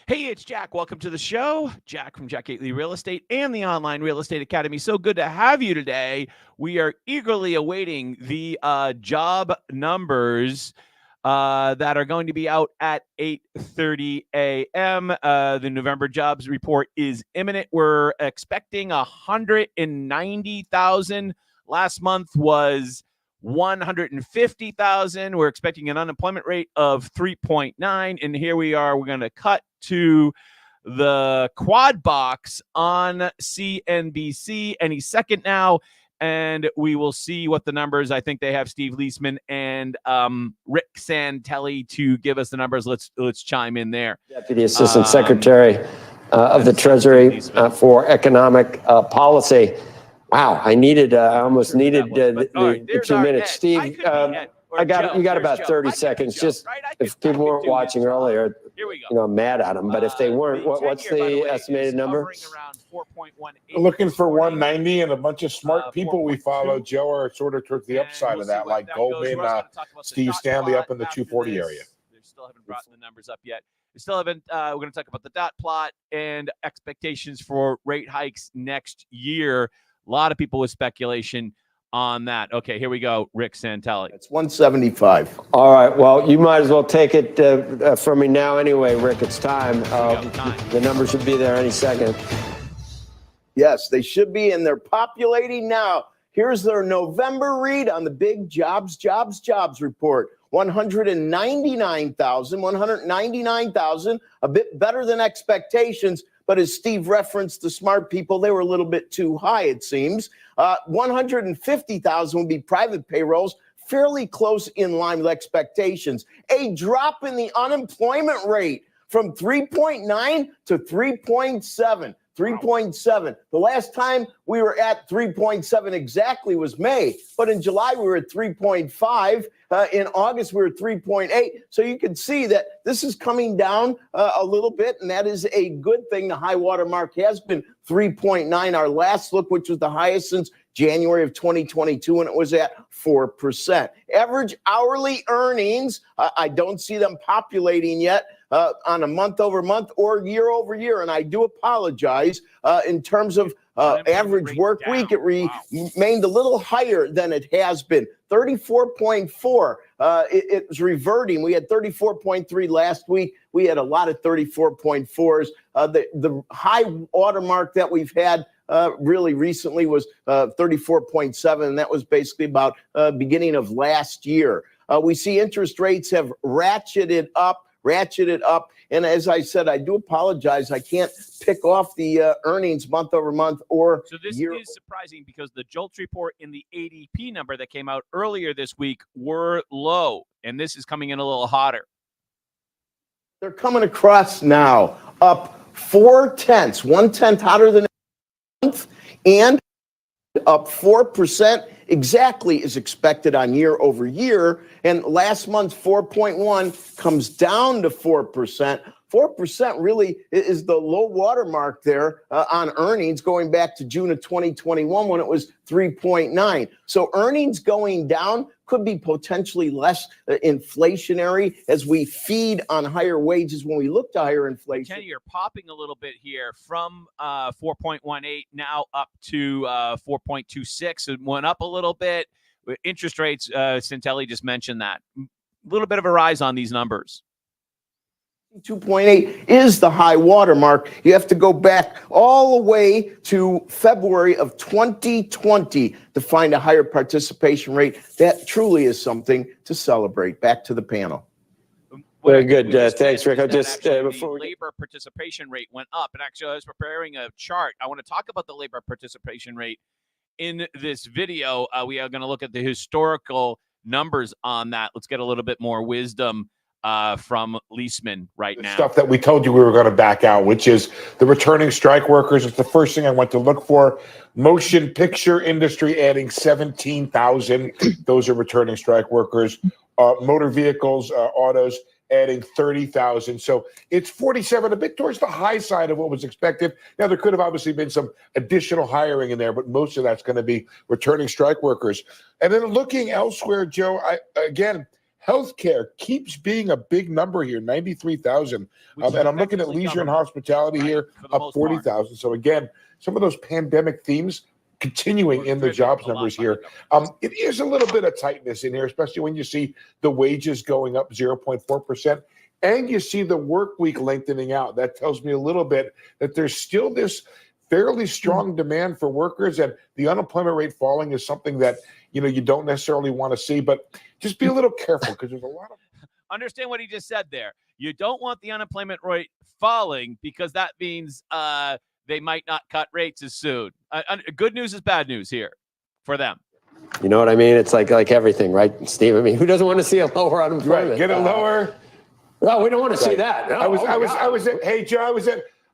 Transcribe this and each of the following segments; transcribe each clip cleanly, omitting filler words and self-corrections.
Hey, it's Jack. Welcome to the show. Jack from Jack Gately Real Estate and the Online Real Estate Academy. So good to have you today. We are eagerly awaiting the job numbers that are going to be out at 8:30 a.m. The November jobs report is imminent. We're expecting 190,000. Last month was 150,000. We're expecting an unemployment rate of 3.9. And here we are. We're going to cut to the quad box on CNBC any second now. And we will see what the numbers. I think they have Steve Leisman and Rick Santelli to give us the numbers. Let's chime in there. Deputy Assistant Secretary of the Treasury for Economic Policy. Wow, I almost needed the 2 minutes. Steve, you got about 30 seconds. Just if people weren't watching earlier, I'm mad at them. But if they weren't, what's the estimated number? Looking for 190, and a bunch of smart people we follow, Joe, are sort of towards the upside of that, like Goldman, Steve Stanley up in the 240 area. They still haven't brought the numbers up yet. We still haven't. We're going to talk about the dot plot and expectations for rate hikes next year. A lot of people with speculation on that. Okay, here we go. Rick Santelli. It's 175. All right. Well, you might as well take it from me now anyway, Rick. It's time. The numbers should be there any second. Yes, they should be, and they're populating now. Here's their November read on the big jobs report. 199,000, a bit better than expectations. But as Steve referenced, the smart people, they were a little bit too high, it seems. 150,000 would be private payrolls, fairly close in line with expectations. A drop in the unemployment rate from 3.9 to 3.7. 3.7. The last time we were at 3.7 exactly was May, but in July we were at 3.5. In August we were at 3.8. So you can see that this is coming down a little bit, and that is a good thing. The high water mark has been 3.9. Our last look, which was the highest since January of 2022, and it was at 4%. Average hourly earnings, I don't see them populating yet on a month-over-month or year-over-year, and I do apologize. In terms of average work week, it remained a little higher than it has been. 34.4. It's reverting. We had 34.3 last week. We had a lot of 34.4s. The high watermark that we've had really recently was 34.7, and that was basically about beginning of last year. We see interest rates have ratcheted up. And as I said, I do apologize. I can't pick off the earnings month over month or so this year. Is surprising because the JOLTS report and the ADP number that came out earlier this week were low, and this is coming in a little hotter. They're coming across now up 0.4, 1/10 hotter than a month, and up 4%. Exactly is expected on year over year. And last month's 4.1 comes down to 4%. 4% really is the low water mark there on earnings going back to June of 2021 when it was 3.9. So earnings going down could be potentially less inflationary as we feed on higher wages when we look to higher inflation. Kenny, you're popping a little bit here from 4.18 now up to 4.26. It went up a little bit. Interest rates, Santelli just mentioned that. A little bit of a rise on these numbers. 2.8 is the high water mark. You have to go back all the way to February of 2020 to find a higher participation rate. That truly is something to celebrate. Back to the panel. Very good. Thanks, Rick. Before labor participation rate went up. And actually, I was preparing a chart. I want to talk about the labor participation rate in this video. We are going to look at the historical numbers on that. Let's get a little bit more wisdom from Leisman now. Stuff that we told you we were going to back out, which is the returning strike workers. It's the first thing I went to look for. Motion picture industry adding 17,000. Those are returning strike workers. Motor vehicles, autos adding 30,000. So it's 47, a bit towards the high side of what was expected. Now, there could have obviously been some additional hiring in there, but most of that's going to be returning strike workers. And then looking elsewhere, Joe, again, Healthcare keeps being a big number here, 93,000. And I'm looking at leisure and hospitality here, up 40,000. So again, some of those pandemic themes continuing in the jobs numbers here. It is a little bit of tightness in here, especially when you see the wages going up 0.4%. And you see the work week lengthening out. That tells me a little bit that there's still this fairly strong demand for workers, and the unemployment rate falling is something that you don't necessarily want to see. But just be a little careful because there's a lot of. Understand what he just said there. You don't want the unemployment rate falling because that means they might not cut rates as soon. Good news is bad news here for them. You know what I mean? It's like everything, right, Steve? I mean, who doesn't want to see a lower unemployment? Right, get it lower. No, we don't want to see that. No, I was at, hey, Joe,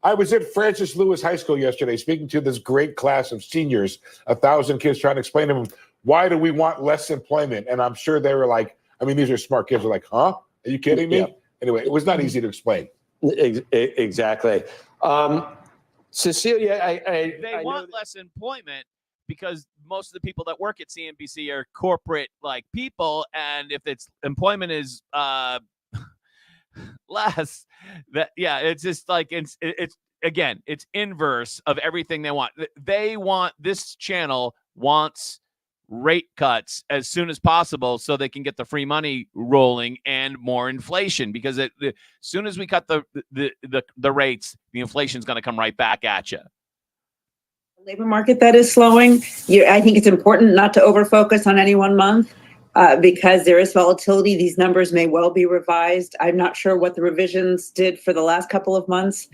I was at Francis Lewis High School yesterday speaking to this great class of seniors, 1,000 kids, trying to explain to them, why do we want less employment? And I'm sure they were like, I mean, these are smart kids. They're like, huh? Are you kidding me? Yeah. Anyway, it was not easy to explain. Exactly. Cecilia, they want less employment because most of the people that work at CNBC are corporate like people. And if it's employment is less, it's just like it's again, it's inverse of everything they want. This channel wants rate cuts as soon as possible so they can get the free money rolling and more inflation, because as soon as we cut the rates, the inflation is going to come right back at you. Labor market that is slowing. I think it's important not to overfocus on any one month. Because there is volatility, these numbers may well be revised. I'm not sure what the revisions did for the last couple of months,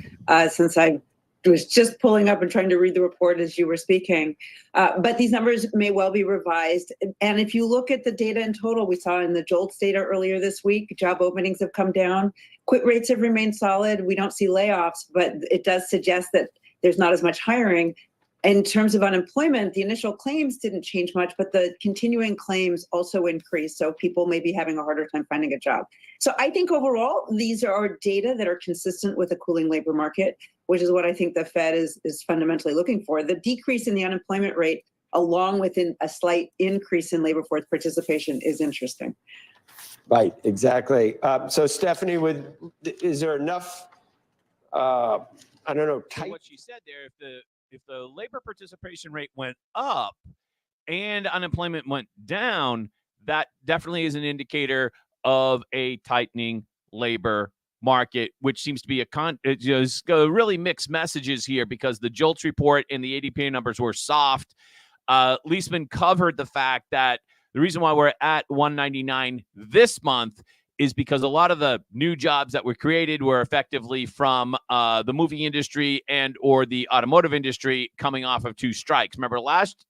since I was just pulling up and trying to read the report as you were speaking. But these numbers may well be revised. And if you look at the data in total, we saw in the JOLTS data earlier this week, job openings have come down. Quit rates have remained solid. We don't see layoffs, but it does suggest that there's not as much hiring. In terms of unemployment, the initial claims didn't change much, but the continuing claims also increased. So people may be having a harder time finding a job. So I think overall, these are data that are consistent with a cooling labor market, which is what I think the Fed is fundamentally looking for. The decrease in the unemployment rate, along with a slight increase in labor force participation, is interesting. Right, exactly. So Stephanie, is there enough, I don't know, tight? What she said there, if the labor participation rate went up and unemployment went down, that definitely is an indicator of a tightening labor market, which seems to be really mixed messages here because the JOLTS report and the ADP numbers were soft. Leisman covered the fact that the reason why we're at 199 this month is because a lot of the new jobs that were created were effectively from the movie industry and or the automotive industry coming off of two strikes. Remember, last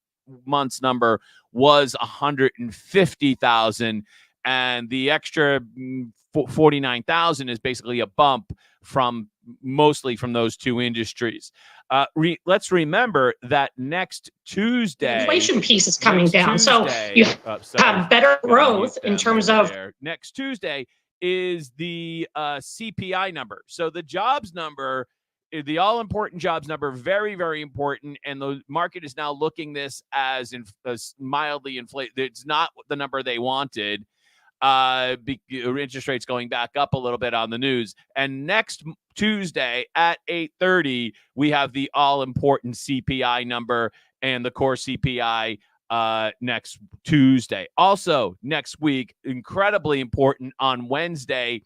month's number was 150,000, and the extra 49,000 is basically a bump mostly from those two industries. Let's remember that next Tuesday, the inflation piece is coming down. So you have better growth in terms of next Tuesday is the CPI number. So the jobs number, the all-important jobs number, very, very important. And the market is now looking this as mildly inflated. It's not the number they wanted. Interest rates going back up a little bit on the news. And next Tuesday at 8:30, we have the all-important CPI number and the core CPI next Tuesday. Also, next week, incredibly important, on Wednesday,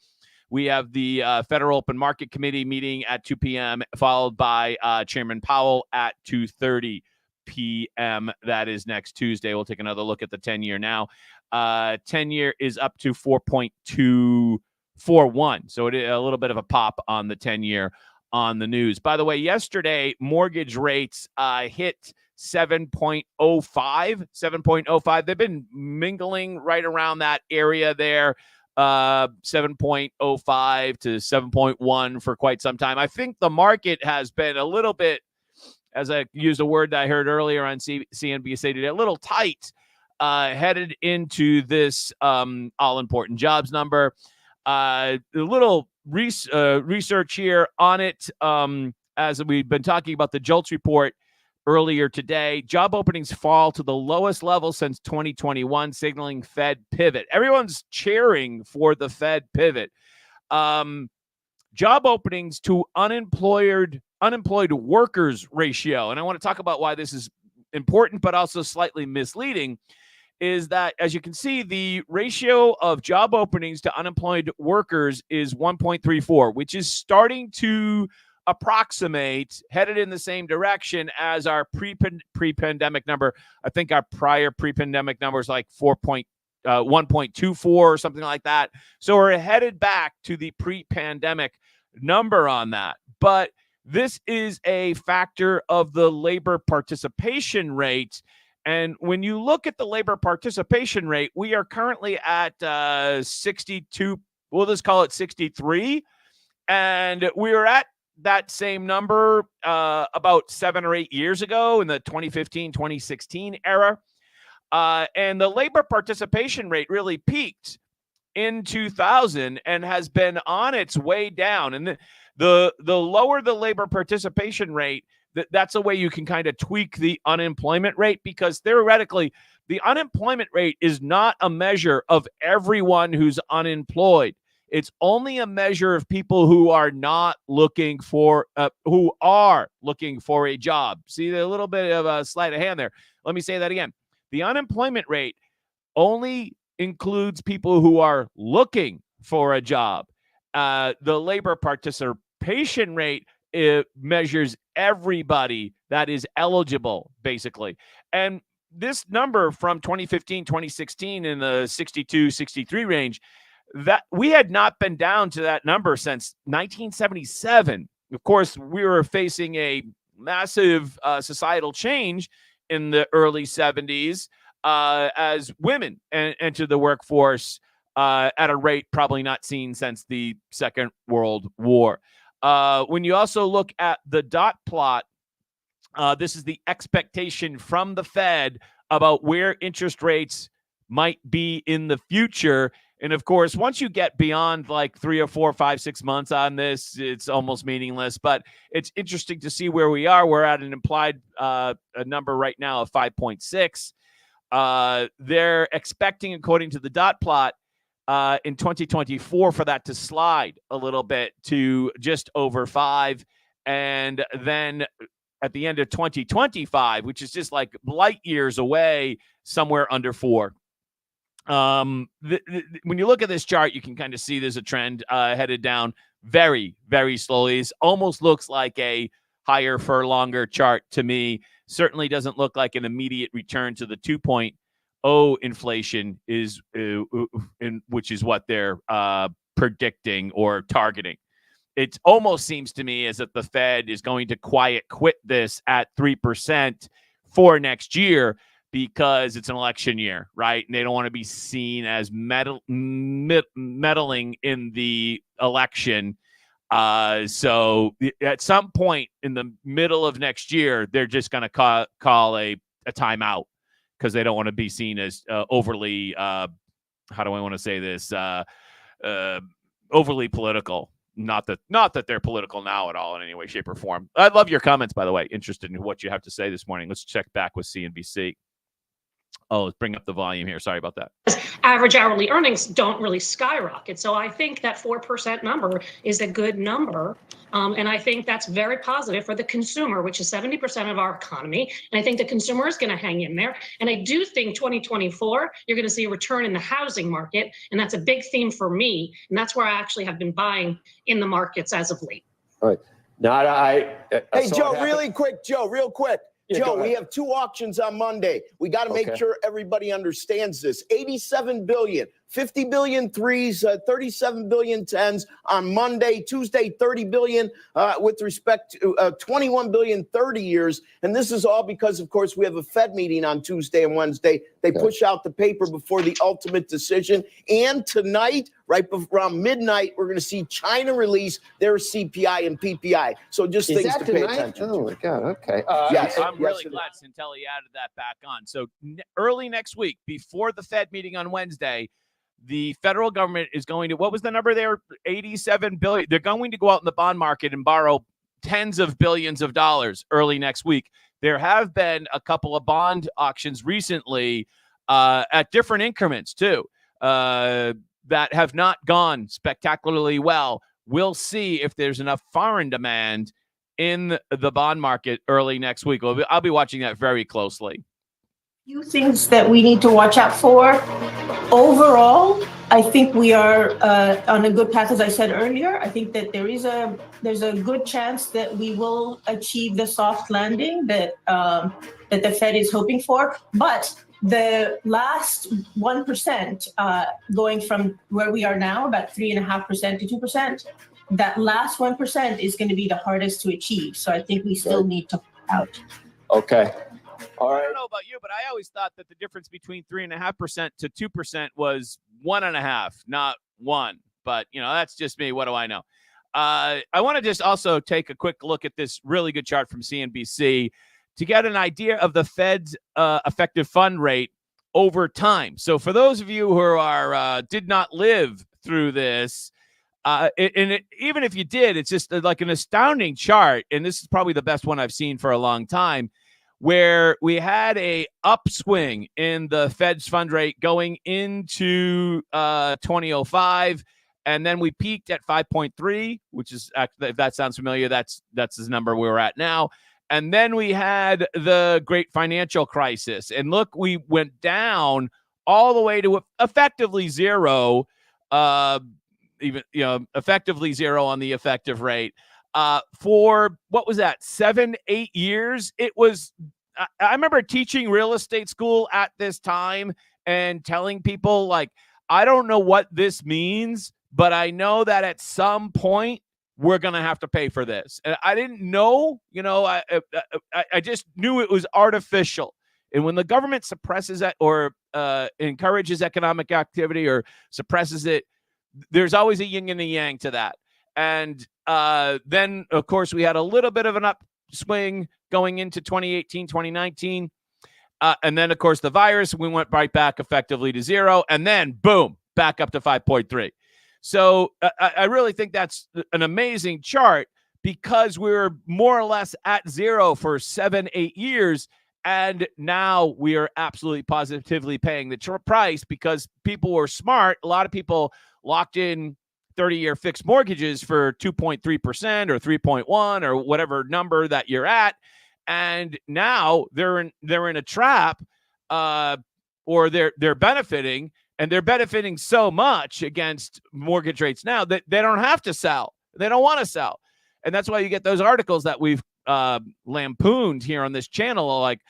we have the Federal Open Market Committee meeting at 2 p.m., followed by Chairman Powell at 2:30 p.m. That is next Tuesday. We'll take another look at the 10-year now. 10-year is up to 4.241. So it is a little bit of a pop on the 10-year on the news. By the way, yesterday, mortgage rates hit 7.05. They've been mingling right around that area there, 7.05 to 7.1 for quite some time. I think the market has been a little bit, as I used a word that I heard earlier on CNBC today, a little tight headed into this all-important jobs number. A little research here on it, as we've been talking about the JOLTS report. earlier today. Job openings fall to the lowest level since 2021, signaling Fed pivot. Everyone's cheering for the Fed pivot. Job openings to unemployed workers ratio, and I want to talk about why this is important but also slightly misleading, is that, as you can see, the ratio of job openings to unemployed workers is 1.34, which is starting to approximate, headed in the same direction as our pre-pandemic number. I think our prior pre-pandemic number is like 1.24 or something like that. So we're headed back to the pre-pandemic number on that. But this is a factor of the labor participation rate. And when you look at the labor participation rate, we are currently at 62, we'll just call it 63. And we were at that same number about 7 or 8 years ago in the 2015, 2016 era. And the labor participation rate really peaked in 2000 and has been on its way down. And the lower the labor participation rate, that's a way you can kind of tweak the unemployment rate, because theoretically, the unemployment rate is not a measure of everyone who's unemployed. It's only a measure of people who are not looking for, who are looking for a job. See, a little bit of a sleight of hand there. Let me say that again. The unemployment rate only includes people who are looking for a job. The labor participation rate, it measures everybody that is eligible, basically. And this number from 2015, 2016 in the 62, 63 range, that we had not been down to that number since 1977. Of course, we were facing a massive societal change in the early 70s as women entered the workforce at a rate probably not seen since the Second World War. When you also look at the dot plot, this is the expectation from the Fed about where interest rates might be in the future. And of course, once you get beyond like 3 or 4, 5, 6 months on this, it's almost meaningless. But it's interesting to see where we are. We're at an implied a number right now of 5.6. They're expecting, according to the dot plot, in 2024 for that to slide a little bit to just over 5. And then at the end of 2025, which is just like light years away, somewhere under 4. When you look at this chart, you can kind of see there's a trend headed down very, very slowly. It almost looks like a higher for longer chart to me. Certainly doesn't look like an immediate return to the 2.0 inflation is, which is what they're predicting or targeting. It almost seems to me as if the Fed is going to quiet quit this at 3% for next year, because it's an election year, right? And they don't want to be seen as meddling in the election. So at some point in the middle of next year, they're just going to call a timeout, because they don't want to be seen as overly, how do I want to say this, overly political. Not that they're political now at all in any way, shape, or form. I love your comments, by the way. Interested in what you have to say this morning. Let's check back with CNBC. Oh, let's bring up the volume here. Sorry about that. Average hourly earnings don't really skyrocket. So I think that 4% number is a good number. And I think that's very positive for the consumer, which is 70% of our economy. And I think the consumer is going to hang in there. And I do think 2024, you're going to see a return in the housing market. And that's a big theme for me. And that's where I actually have been buying in the markets as of late. All right. Now, hey, Joe, real quick. Yeah, Joe, we have 2 auctions on Monday. We got to make sure everybody understands this. 87 billion, 50 billion threes, 37 billion tens on Monday. Tuesday, 30 billion with respect to 21 billion 30 years. And this is all because, of course, we have a Fed meeting on Tuesday and Wednesday. They push out the paper before the ultimate decision. And tonight, right around midnight, we're going to see China release their CPI and PPI. So just things to pay attention to. Oh, my God. Okay. Yes. I'm really glad Santelli added that back on. So early next week, before the Fed meeting on Wednesday, the federal government is going to, what was the number there? 87 billion. They're going to go out in the bond market and borrow tens of billions of dollars early next week there have been a couple of bond auctions recently at different increments too that have not gone spectacularly well. We'll see if there's enough foreign demand in the bond market early next week. I'll be watching that very closely. Few things that we need to watch out for. Overall, I think we are on a good path, as I said earlier. I think that there's a good chance that we will achieve the soft landing that the Fed is hoping for. But the last 1%, going from where we are now, about 3.5% to 2%, that last 1% is going to be the hardest to achieve. So I think we still need to out. Okay. All right. I don't know about you, but I always thought that the difference between 3.5% to 2% was 1.5, not 1. But, that's just me. What do I know? I want to just also take a quick look at this really good chart from CNBC to get an idea of the Fed's effective fund rate over time. So for those of you who are did not live through this, even if you did, it's just like an astounding chart. And this is probably the best one I've seen for a long time, where we had a upswing in the Fed's fund rate going into 2005, and then we peaked at 5.3, which is, if that sounds familiar, that's the number we're at now. And then we had the great financial crisis, and look, we went down all the way to effectively zero, effectively zero on the effective rate. For what was that, 7-8 years? It was, I remember teaching real estate school at this time and telling people, like, I don't know what this means, but I know that at some point we're going to have to pay for this. And I didn't know, I just knew it was artificial. And when the government suppresses it or encourages economic activity or suppresses it, there's always a yin and a yang to that. And then, of course, we had a little bit of an upswing going into 2018, 2019. And then, of course, the virus, we went right back effectively to zero. And then, boom, back up to 5.3. So I really think that's an amazing chart because we were more or less at zero for 7-8 years. And now we are absolutely positively paying the price because people were smart. A lot of people locked in 30-year fixed mortgages for 2.3% or 3.1 or whatever number that you're at. And now they're in a trap or they're benefiting, and they're benefiting so much against mortgage rates now that they don't have to sell. They don't want to sell. And that's why you get those articles that we've lampooned here on this channel, like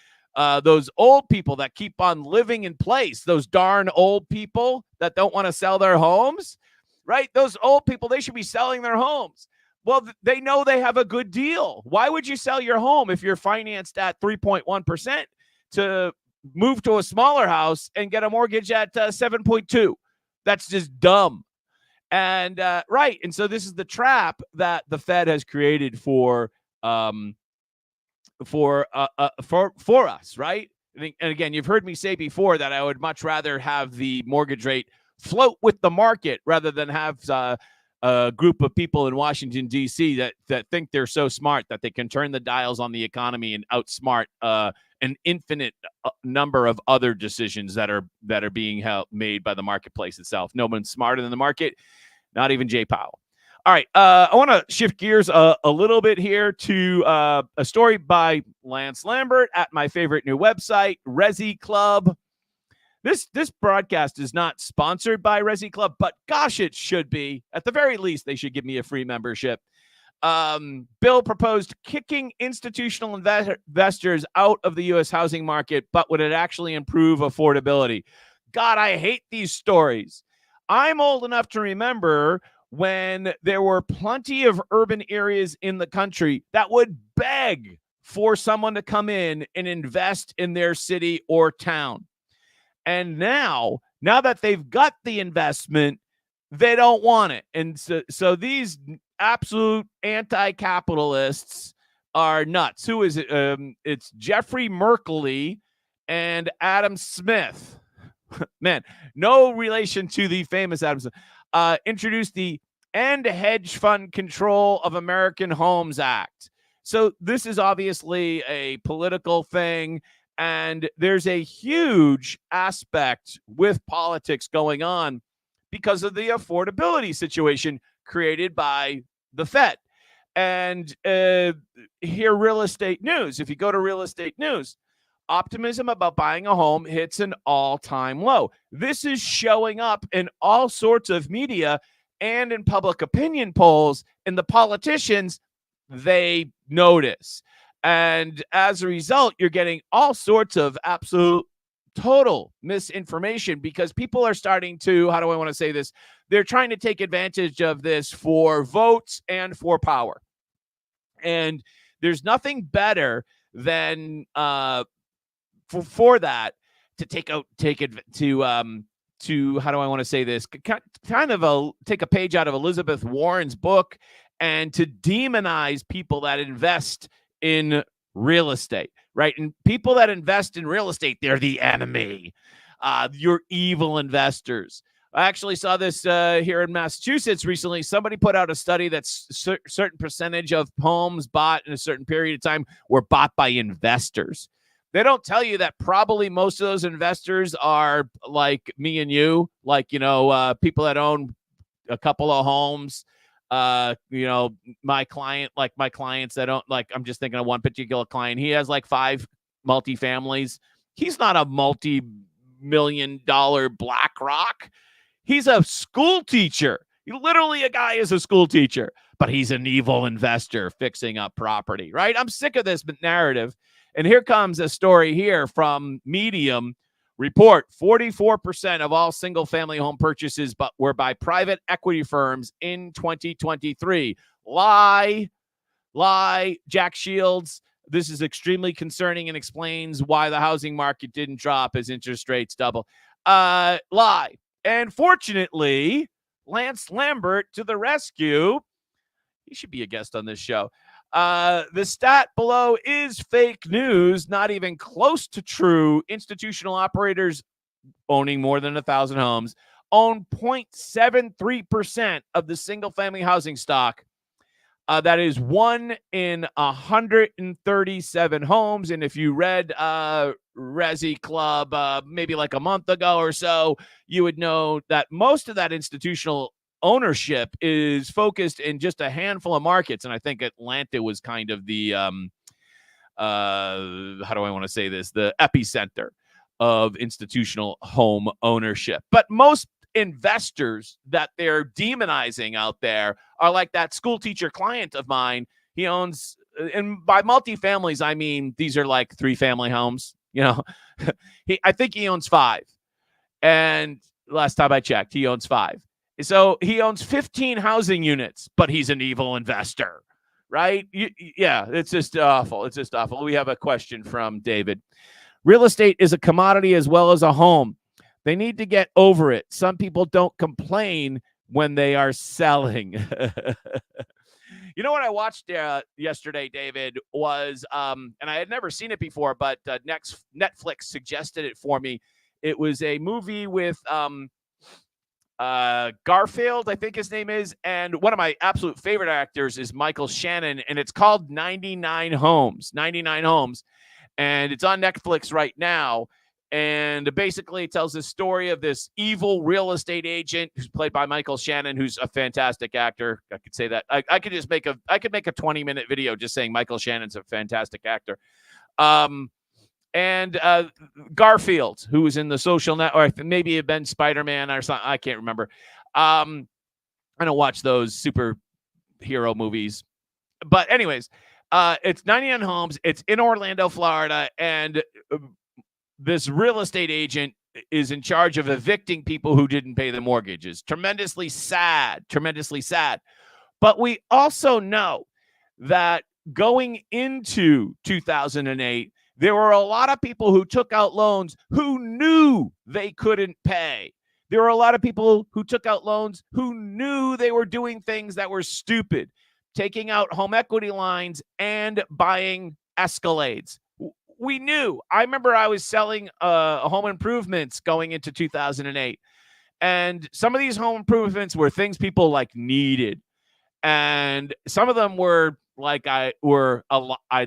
those old people that keep on living in place, those darn old people that don't want to sell their homes, right? Those old people, they should be selling their homes. Well, they know they have a good deal. Why would you sell your home if you're financed at 3.1% to move to a smaller house and get a mortgage at 7.2? That's just dumb. And right. And so this is the trap that the Fed has created for us, right? And again, you've heard me say before that I would much rather have the mortgage rate float with the market rather than have a group of people in Washington, D.C. that think they're so smart that they can turn the dials on the economy and outsmart an infinite number of other decisions that are being made by the marketplace itself. No one's smarter than the market, not even Jay Powell. All right, I want to shift gears a little bit here to a story by Lance Lambert at my favorite new website, Resi Club. This broadcast is not sponsored by Resi Club, but gosh, it should be. At the very least, they should give me a free membership. Bill proposed kicking institutional investors out of the U.S. housing market, but would it actually improve affordability? God, I hate these stories. I'm old enough to remember when there were plenty of urban areas in the country that would beg for someone to come in and invest in their city or town. And now that they've got the investment, they don't want it. And so these absolute anti-capitalists are nuts. Who is it? It's Jeffrey Merkley and Adam Smith. Man, no relation to the famous Adam Smith. Introduced the End Hedge Fund Control of American Homes Act. So this is obviously a political thing, and there's a huge aspect with politics going on because of the affordability situation created by the Fed. And here, real estate news. If you go to real estate news, optimism about buying a home hits an all-time low. This is showing up in all sorts of media and in public opinion polls, and the politicians, they notice. And as a result, you're getting all sorts of absolute total misinformation because people are starting to, how do I want to say this? They're trying to take advantage of this for votes and for power. And there's nothing better than for that to take it to how do I want to say this? Kind of take a page out of Elizabeth Warren's book and to demonize people that invest in real estate, right? And people that invest in real estate, they're the enemy. You're evil investors. I actually saw this here in Massachusetts recently. Somebody put out a study that's certain percentage of homes bought in a certain period of time were bought by investors. They don't tell you that probably most of those investors are like me and you, like, people that own a couple of homes. My clients that don't, like, I'm just thinking of one particular client. He has like 5 multifamilies. He's not a multi-million-dollar BlackRock. He's a school teacher. Literally, a guy is a school teacher, but he's an evil investor fixing up property, right? I'm sick of this narrative. And here comes a story here from Medium report. 44% of all single-family home purchases were by private equity firms in 2023. Lie, Jack Shields. This is extremely concerning and explains why the housing market didn't drop as interest rates double. Lie. And fortunately, Lance Lambert to the rescue. He should be a guest on this show. The stat below is fake news, not even close to true. Institutional operators owning more than 1,000 homes own 0.73% of the single-family housing stock. That is 1 in 137 homes. And if you read Resi Club maybe like a month ago or so, you would know that most of that institutional ownership is focused in just a handful of markets. And I think Atlanta was kind of the, how do I want to say this? The epicenter of institutional home ownership. But most investors that they're demonizing out there are like that school teacher client of mine. He owns, and by multifamilies, I mean, these are like 3-family homes, I think he owns 5. And last time I checked, he owns 5. So he owns 15 housing units, but he's an evil investor, right? Yeah, it's just awful. It's just awful. We have a question from David. Real estate is a commodity as well as a home. They need to get over it. Some people don't complain when they are selling. You know what I watched yesterday, David, was, and I had never seen it before, but Netflix suggested it for me. It was a movie with Garfield, I think his name is, and one of my absolute favorite actors is Michael Shannon, and it's called 99 Homes. 99 Homes, and it's on Netflix right now. And basically it tells the story of this evil real estate agent who's played by Michael Shannon, who's a fantastic actor. I could say that. I could make a 20-minute video just saying Michael Shannon's a fantastic actor. And Garfield, who was in The Social Network, or maybe it had been Spider-Man or something. I can't remember. I don't watch those superhero movies. But anyways, it's 99 Homes. It's in Orlando, Florida. And this real estate agent is in charge of evicting people who didn't pay the mortgages. Tremendously sad. But we also know that going into 2008, there were a lot of people who took out loans who knew they couldn't pay. There were a lot of people who took out loans who knew they were doing things that were stupid, taking out home equity lines and buying Escalades. We knew. I remember I was selling home improvements going into 2008. And some of these home improvements were things people like needed. And some of them were like I'd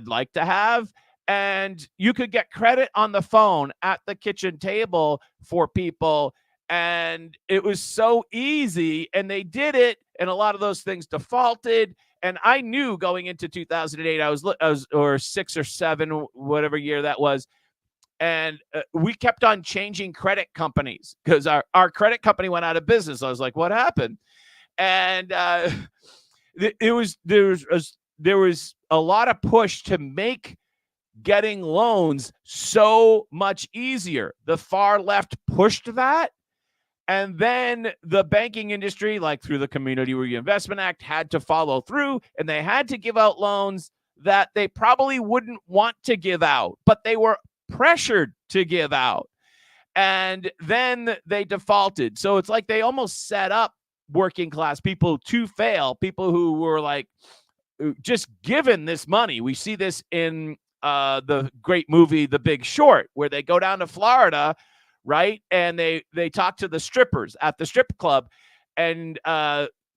like to have. And you could get credit on the phone at the kitchen table for people. And it was so easy, and they did it. And a lot of those things defaulted. And I knew going into 2008, I was or 6 or 7, whatever year that was. And we kept on changing credit companies because our credit company went out of business. I was like, what happened? And there was a lot of push to make getting loans so much easier. The far left pushed that. And then the banking industry, like through the Community Reinvestment Act, had to follow through, and they had to give out loans that they probably wouldn't want to give out, but they were pressured to give out. And then they defaulted. So it's like they almost set up working class people to fail, people who were like just given this money. We see this in the great movie The Big Short, where they go down to Florida, right? And they talk to the strippers at the strip club, and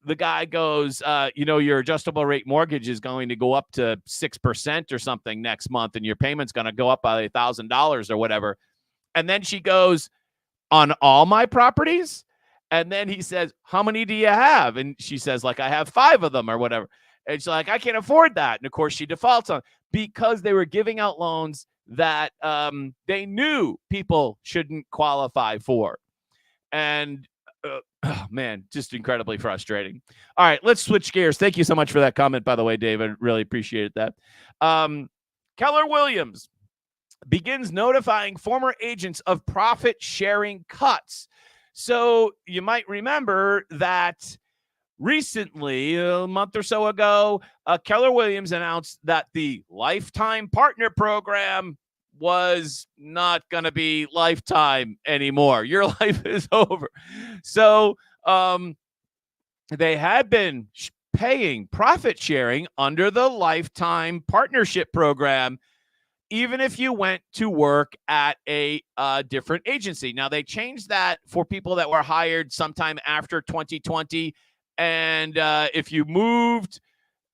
the guy goes, your adjustable rate mortgage is going to go up to 6% or something next month, and your payment's going to go up by $1,000 or whatever. And then she goes, on all my properties? And then he says, how many do you have? And she says, like, I have 5 of them or whatever. And she's like, I can't afford that. And of course she defaults on, because they were giving out loans that they knew people shouldn't qualify for. And oh man, just incredibly frustrating. All right, let's switch gears. Thank you so much for that comment, by the way, David. Really appreciated that. Keller Williams begins notifying former agents of profit sharing cuts. So you might remember that recently, a month or so ago, Keller Williams announced that the Lifetime Partner Program was not going to be lifetime anymore. Your life is over. So they had been paying profit sharing under the Lifetime Partnership Program, even if you went to work at a different agency. Now, they changed that for people that were hired sometime after 2020. And if you moved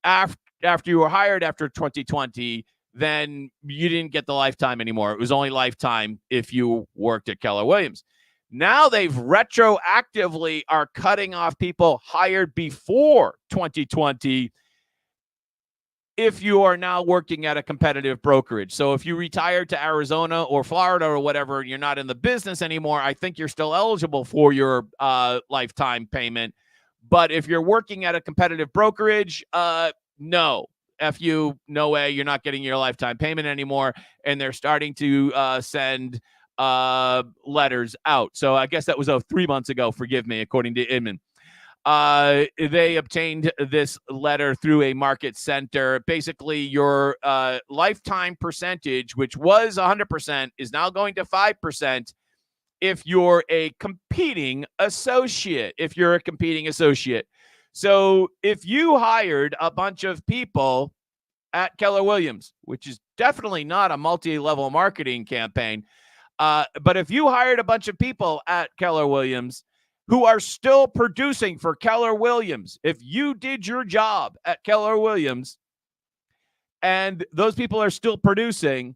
after you were hired after 2020, then you didn't get the lifetime anymore. It was only lifetime if you worked at Keller Williams. Now they've retroactively are cutting off people hired before 2020 if you are now working at a competitive brokerage. So if you retired to Arizona or Florida or whatever, you're not in the business anymore, I think you're still eligible for your lifetime payment. But if you're working at a competitive brokerage, no. F you, no way, you're not getting your lifetime payment anymore. And they're starting to send letters out. So I guess that was 3 months ago, forgive me, according to Inman. They obtained this letter through a market center. Basically, your lifetime percentage, which was 100%, is now going to 5% if you're a competing associate. So if you hired a bunch of people at Keller Williams, which is definitely not a multi-level marketing campaign, but if you hired a bunch of people at Keller Williams who are still producing for Keller Williams, if you did your job at Keller Williams and those people are still producing,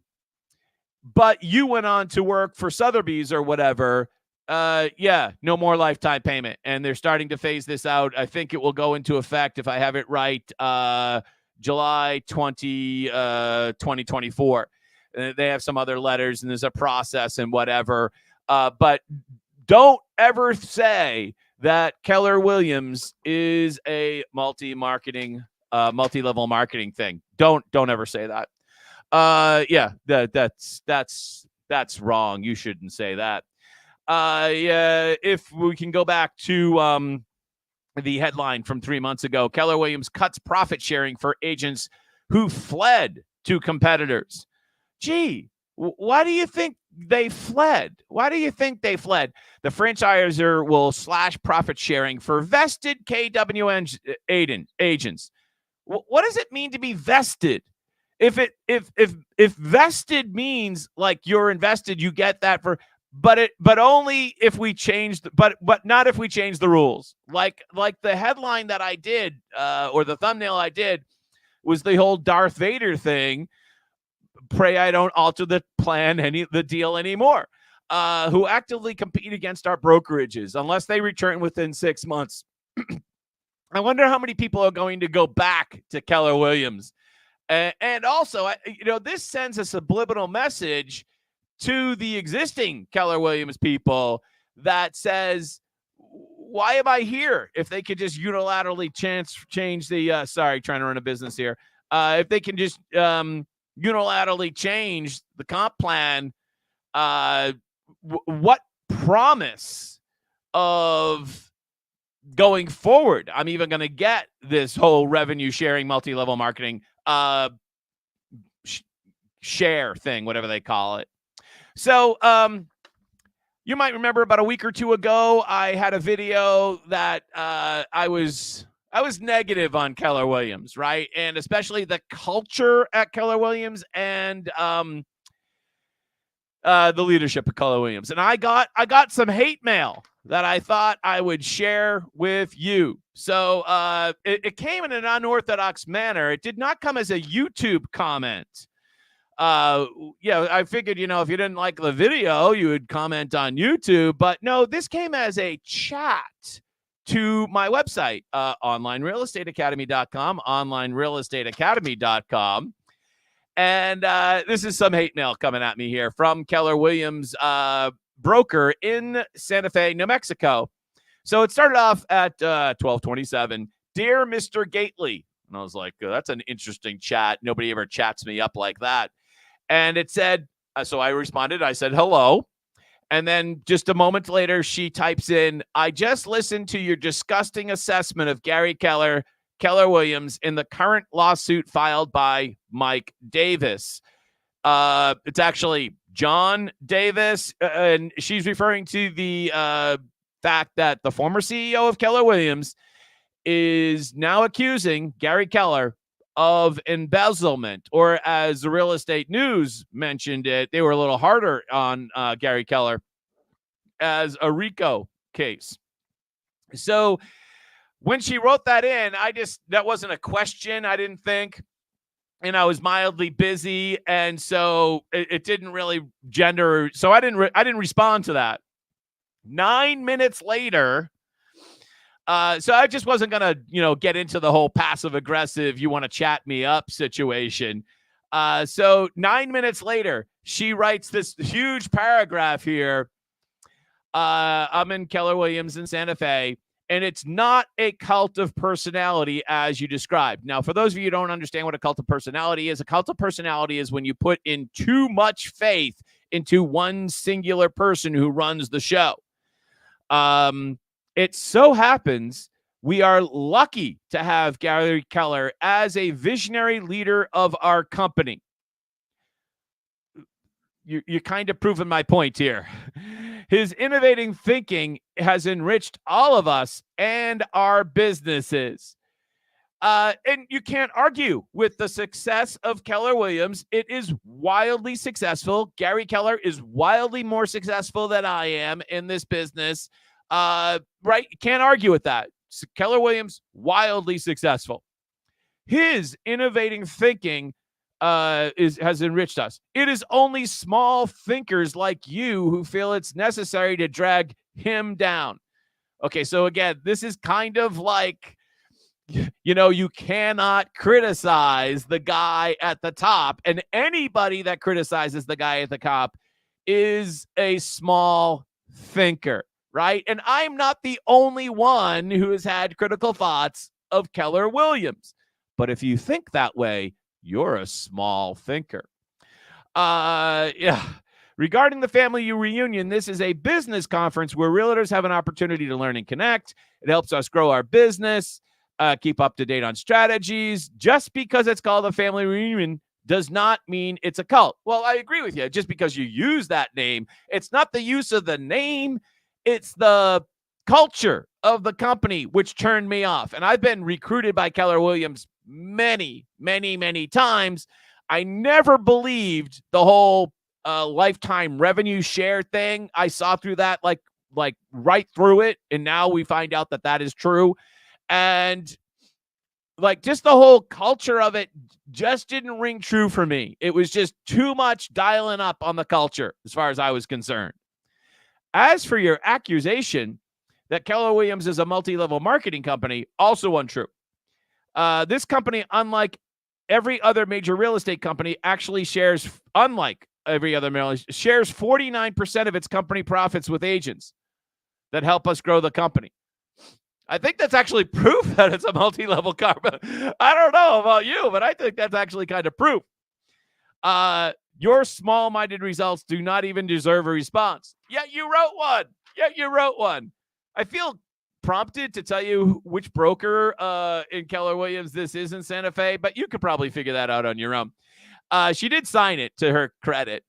but you went on to work for Sotheby's or whatever, no more lifetime payment. And they're starting to phase this out. I think it will go into effect, if I have it right, July 2024. They have some other letters and there's a process and whatever. But don't ever say that Keller Williams is a multi-level marketing thing. Don't ever say that. That's wrong. You shouldn't say that. If we can go back to the headline from 3 months ago, Keller Williams cuts profit sharing for agents who fled to competitors. Gee, why do you think they fled? The franchisor will slash profit sharing for vested KWN agents. What does it mean to be vested? If vested means like you're invested, you get that but only if we change but not if we change the rules. Like the headline that I did or the thumbnail I did was the whole Darth Vader thing. Pray I don't alter the deal anymore. Who actively compete against our brokerages unless they return within 6 months. I wonder how many people are going to go back to Keller Williams. And also, this sends a subliminal message to the existing Keller Williams people that says, why am I here if they could just unilaterally change the sorry, trying to run a business here. If they can just unilaterally change the comp plan, what promise of going forward I'm even going to get this whole revenue sharing multi-level marketing share thing, whatever they call it. So you might remember about a week or two ago, I had a video that I was negative on Keller Williams, right? And especially the culture at Keller Williams and the leadership of Keller Williams. And I got some hate mail that I thought I would share with you. So it came in an unorthodox manner. It did not come as a YouTube comment. I figured, if you didn't like the video, you would comment on YouTube. But no, this came as a chat to my website, onlinerealestateacademy.com, onlinerealestateacademy.com. And this is some hate mail coming at me here from Keller Williams broker in Santa Fe, New Mexico. So it started off at 12:27. Dear Mr. Gately. And I was like, that's an interesting chat. Nobody ever chats me up like that. And it said, so I responded, I said, hello. And then just a moment later, she types in, I just listened to your disgusting assessment of Gary Keller Williams in the current lawsuit filed by Mike Davis. It's actually John Davis, and she's referring to the fact that the former CEO of Keller Williams is now accusing Gary Keller of embezzlement, or as the Real Estate News mentioned it, they were a little harder on Gary Keller, as a RICO case. So when she wrote that in, that wasn't a question, I didn't think. And I was mildly busy, and so it didn't really gender. So I didn't respond to that. 9 minutes later, so I just wasn't gonna, get into the whole passive aggressive, you want to chat me up situation. So 9 minutes later, she writes this huge paragraph here. I'm in Keller Williams in Santa Fe. And it's not a cult of personality as you described. Now, for those of you who don't understand what a cult of personality is, a cult of personality is when you put in too much faith into one singular person who runs the show. It so happens we are lucky to have Gary Keller as a visionary leader of our company. You're kind of proving my point here. His innovating thinking has enriched all of us and our businesses. And you can't argue with the success of Keller Williams. It is wildly successful. Gary Keller is wildly more successful than I am in this business. Right? You can't argue with that. Keller Williams, wildly successful. His innovating thinking has enriched us. It is only small thinkers like you who feel it's necessary to drag him down. Okay, so again, this is kind of like, you cannot criticize the guy at the top, and anybody that criticizes the guy at the top is a small thinker, right? And I'm not the only one who has had critical thoughts of Keller Williams. But if you think that way, you're a small thinker. Regarding the family reunion, this is a business conference where realtors have an opportunity to learn and connect. It helps us grow our business, keep up to date on strategies. Just because it's called a family reunion does not mean it's a cult. Well, I agree with you. Just because you use that name, it's not the use of the name, it's the culture of the company which turned me off. And I've been recruited by Keller Williams many, many, many times. I never believed the whole lifetime revenue share thing. I saw through that like right through it. And now we find out that is true. And like just the whole culture of it just didn't ring true for me. It was just too much dialing up on the culture as far as I was concerned. As for your accusation that Keller Williams is a multi-level marketing company, also untrue. This company, unlike every other major real estate company, actually shares 49% of its company profits with agents that help us grow the company. I think that's actually proof that it's a multi-level company. I don't know about you, but I think that's actually kind of proof. Your small-minded results do not even deserve a response. Yet you wrote one. I feel prompted to tell you which broker in Keller Williams this is in Santa Fe, but you could probably figure that out on your own. She did sign it, to her credit.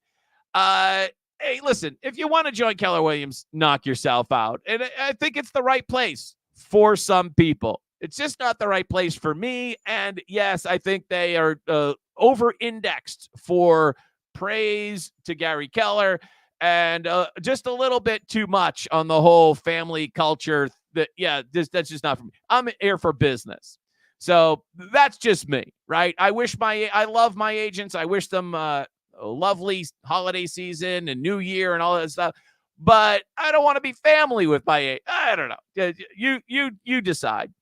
Hey, listen, if you want to join Keller Williams, knock yourself out. And I think it's the right place for some people. It's just not the right place for me. And yes, I think they are over-indexed for praise to Gary Keller and just a little bit too much on the whole family culture. That's just not for me. I'm here for business. So that's just me, right? I love my agents. I wish them a lovely holiday season and New Year and all that stuff. But I don't want to be family with my, I don't know. You decide.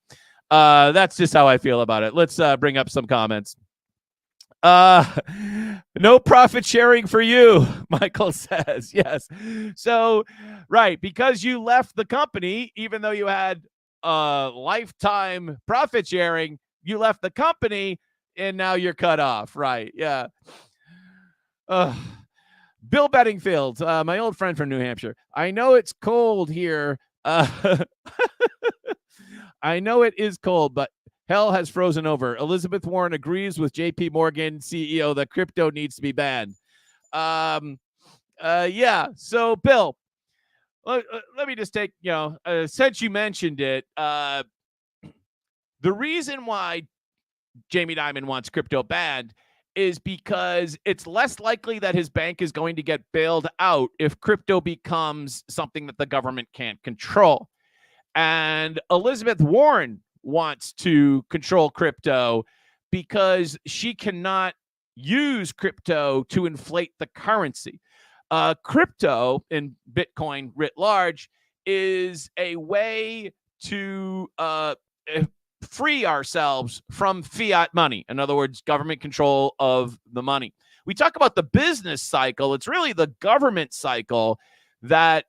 That's just how I feel about it. Let's bring up some comments. No profit sharing for you, Michael says. Yes. So, right, because you left the company, even though you had lifetime profit sharing, you left the company and now you're cut off. Right. Yeah. Bill Bedingfield, my old friend from New Hampshire. I know it's cold here. I know it is cold, but hell has frozen over. Elizabeth Warren agrees with JP Morgan CEO that crypto needs to be banned. Yeah. So, Bill, let me just take, since you mentioned it, the reason why Jamie Dimon wants crypto banned is because it's less likely that his bank is going to get bailed out if crypto becomes something that the government can't control. And Elizabeth Warren wants to control crypto because she cannot use crypto to inflate the currency. Crypto and Bitcoin writ large is a way to free ourselves from fiat money. In other words, government control of the money. We talk about the business cycle. It's really the government cycle that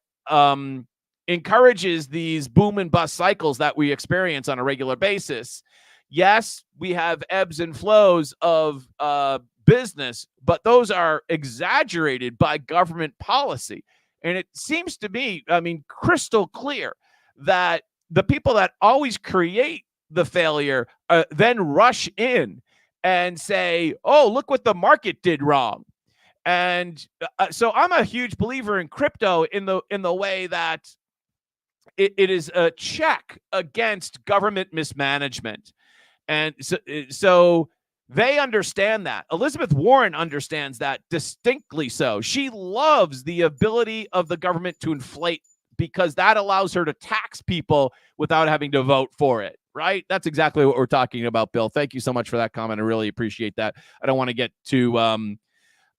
encourages these boom and bust cycles that we experience on a regular basis. Yes, we have ebbs and flows of business, but those are exaggerated by government policy. And it seems to me, crystal clear that the people that always create the failure then rush in and say, oh, look what the market did wrong. And so I'm a huge believer in crypto in the way that it is a check against government mismanagement. And so they understand that. Elizabeth Warren understands that distinctly so. She loves the ability of the government to inflate because that allows her to tax people without having to vote for it, right? That's exactly what we're talking about, Bill. Thank you so much for that comment. I really appreciate that. I don't want to get too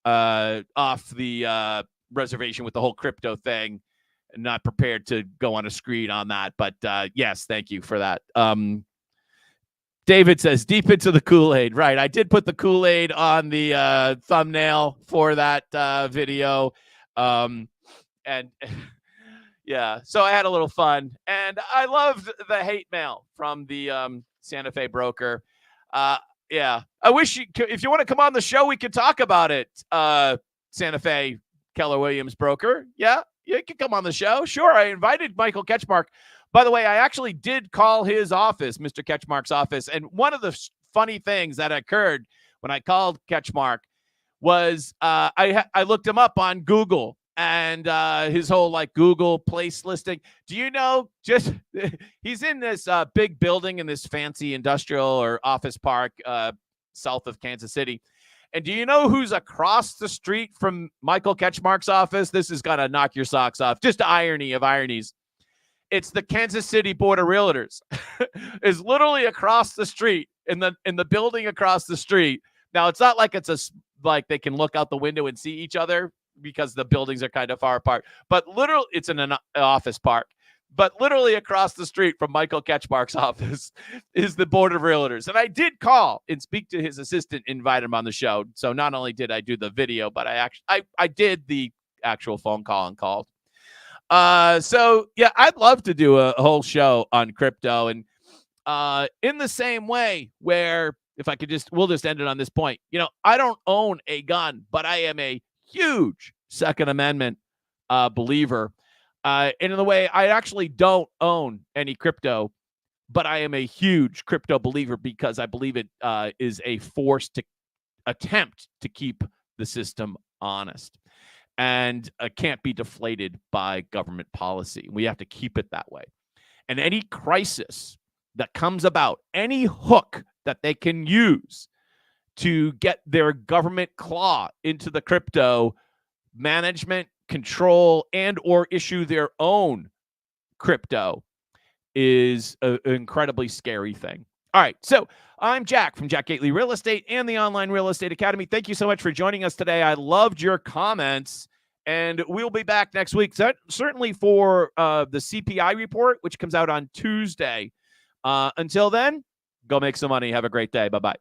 off the reservation with the whole crypto thing. Not prepared to go on a screen on that, but yes, thank you for that. David says, deep into the Kool-Aid. Right. I did put the Kool-Aid on the thumbnail for that video. And yeah, so I had a little fun. And I loved the hate mail from the Santa Fe broker. Yeah, I wish if you want to come on the show, we could talk about it. Santa Fe Keller Williams broker. Yeah, you can come on the show. Sure. I invited Michael Ketchmark. By the way, I actually did call his office, Mr. Ketchmark's office. And one of the funny things that occurred when I called Ketchmark was I looked him up on Google and his whole Google place listing. Do you know, he's in this big building in this fancy industrial or office park south of Kansas City. And do you know who's across the street from Michael Ketchmark's office? This is going to knock your socks off. Just irony of ironies. It's the Kansas City Board of Realtors. Is literally across the street in the building across the street. Now, it's not like like they can look out the window and see each other because the buildings are kind of far apart. But literally, it's in an office park. But literally across the street from Michael Ketchmark's office is the Board of Realtors. And I did call and speak to his assistant, invite him on the show. So not only did I do the video, but I did the actual phone call and called. So yeah, I'd love to do a whole show on crypto, and in the same way where if I could we'll just end it on this point. I don't own a gun, but I am a huge Second Amendment believer. And in the way I actually don't own any crypto, but I am a huge crypto believer because I believe it is a force to attempt to keep the system honest. And can't be deflated by government policy. We have to keep it that way. And any crisis that comes about, any hook that they can use to get their government claw into the crypto management, control, and or issue their own crypto is an incredibly scary thing. All right, so I'm Jack from Jack Gately Real Estate and the Online Real Estate Academy. Thank you so much for joining us today. I loved your comments, and we'll be back next week, certainly for the CPI report, which comes out on Tuesday. Until then, go make some money. Have a great day. Bye-bye.